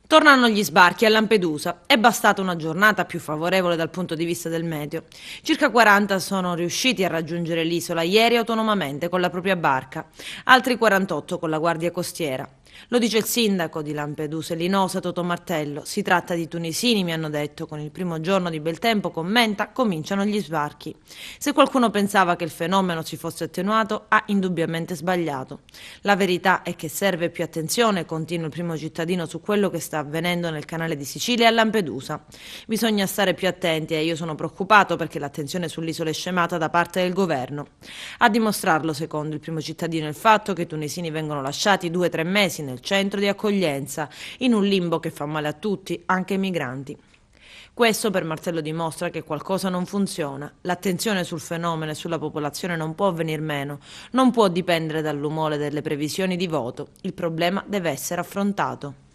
Tornano gli sbarchi a Lampedusa. È bastata una giornata più favorevole dal punto di vista del meteo. Circa 40 sono riusciti a raggiungere l'isola ieri autonomamente con la propria barca, altri 48 con la guardia costiera. Lo dice il sindaco di Lampedusa e Linosa, Toto Martello. Si tratta di tunisini, mi hanno detto. Con il primo giorno di bel tempo, commenta, cominciano gli sbarchi. Se qualcuno pensava che il fenomeno si fosse attenuato, ha indubbiamente sbagliato. La verità è che serve più attenzione, continua il primo cittadino, su quello che sta avvenendo nel canale di Sicilia e a Lampedusa. Bisogna stare più attenti e io sono preoccupato perché l'attenzione sull'isola è scemata da parte del governo. A dimostrarlo, secondo il primo cittadino, il fatto che i tunisini vengono lasciati 2 o 3 mesi nel centro di accoglienza, in un limbo che fa male a tutti, anche ai migranti. Questo per Martello dimostra che qualcosa non funziona. L'attenzione sul fenomeno e sulla popolazione non può venir meno, non può dipendere dall'umore delle previsioni di voto. Il problema deve essere affrontato.